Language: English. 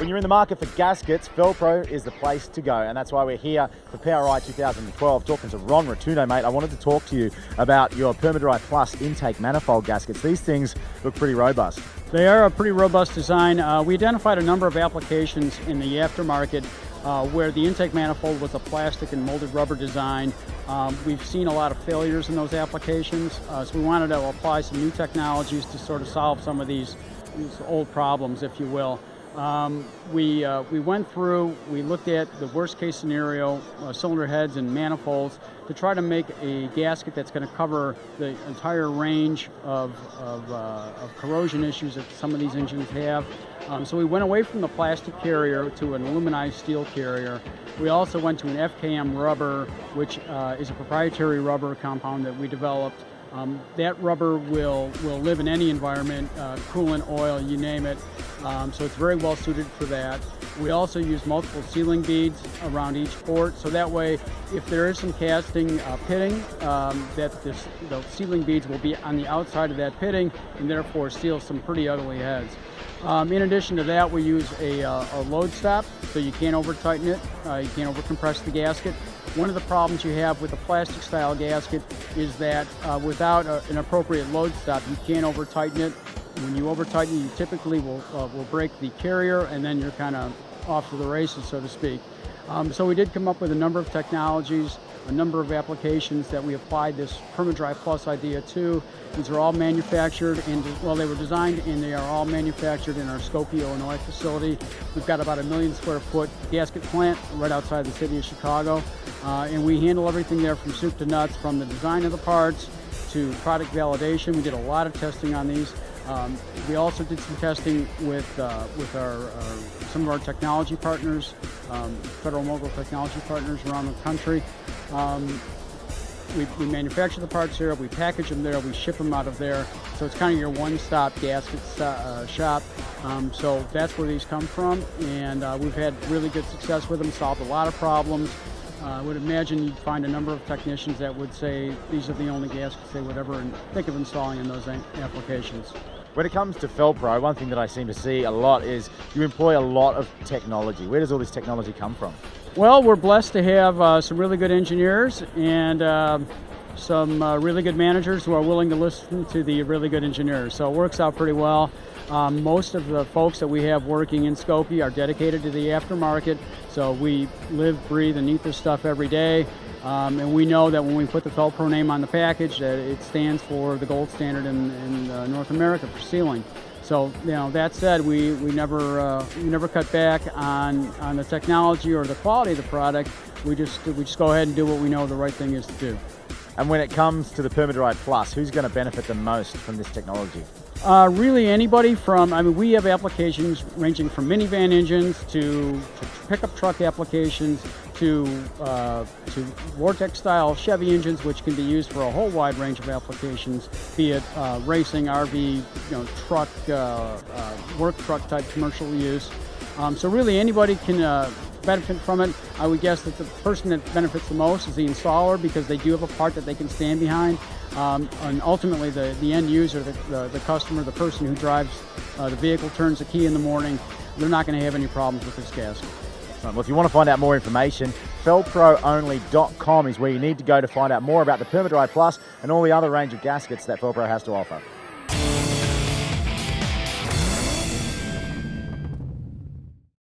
When you're in the market for gaskets, Fel-Pro is the place to go, and that's why we're here for PRI 2012 talking to Ron Rotundo, mate. I wanted to talk to you about your PermaDryPlus intake manifold gaskets. These things look pretty robust. They are a pretty robust design. We identified a number of applications in the aftermarket where the intake manifold was a plastic and molded rubber design. We've seen a lot of failures in those applications, so we wanted to apply some new technologies to sort of solve some of these old problems, if you will. We went through, we looked at the worst case scenario, cylinder heads and manifolds, to try to make a gasket that's going to cover the entire range of corrosion issues that some of these engines have. So we went away from the plastic carrier to an aluminized steel carrier. We also went to an FKM rubber, which is a proprietary rubber compound that we developed. That rubber will live in any environment, coolant, oil, you name it. So it's very well suited for that. We also use multiple sealing beads around each port, so that way if there is some casting pitting, the sealing beads will be on the outside of that pitting and therefore seal some pretty ugly heads. In addition to that, we use a load stop, so you can't over tighten it, you can't over compress the gasket. One of the problems you have with a plastic style gasket is that without an appropriate load stop, you can't over tighten it. When you over tighten, you typically will break the carrier, and then you're kind of off to the races, so to speak. So we did come up with a number of technologies, a number of applications that we applied this PermaDryPlus idea to. These are all manufactured, they were designed and they are all manufactured in our Skokie, Illinois facility. We've got about a 1 million square foot gasket plant right outside the city of Chicago. And we handle everything there from soup to nuts, from the design of the parts to product validation. We did a lot of testing on these. We also did some testing with some of our technology partners, federal and local technology partners around the country. We manufacture the parts there, we package them there, we ship them out of there. So it's kind of your one-stop gasket shop. So that's where these come from, and we've had really good success with them, solved a lot of problems. I would imagine you'd find a number of technicians that would say these are the only gaskets they would ever think of installing in those applications. When it comes to Fel-Pro, one thing that I seem to see a lot is you employ a lot of technology. Where does all this technology come from? Well, we're blessed to have some really good engineers and some really good managers who are willing to listen to the really good engineers. So it works out pretty well. Most of the folks that we have working in Skokie are dedicated to the aftermarket, so we live, breathe, and eat this stuff every day. And we know that when we put the Fel-Pro name on the package, that it stands for the gold standard in North America for sealing. So, you know, that said, we never cut back on the technology or the quality of the product. We just go ahead and do what we know the right thing is to do. And when it comes to the PermaDryPlus, who's going to benefit the most from this technology? Really anybody we have applications ranging from minivan engines to pickup truck applications to Vortex style Chevy engines, which can be used for a whole wide range of applications, be it racing, RV, truck, work truck type commercial use. So really anybody can benefit from it. I would guess that the person that benefits the most is the installer, because they do have a part that they can stand behind. And ultimately the end user, the customer, the person who drives the vehicle, turns the key in the morning, they're not going to have any problems with this gasket. Well, if you want to find out more information, felproonly.com is where you need to go to find out more about the PermaDryPlus and all the other range of gaskets that Fel-Pro has to offer.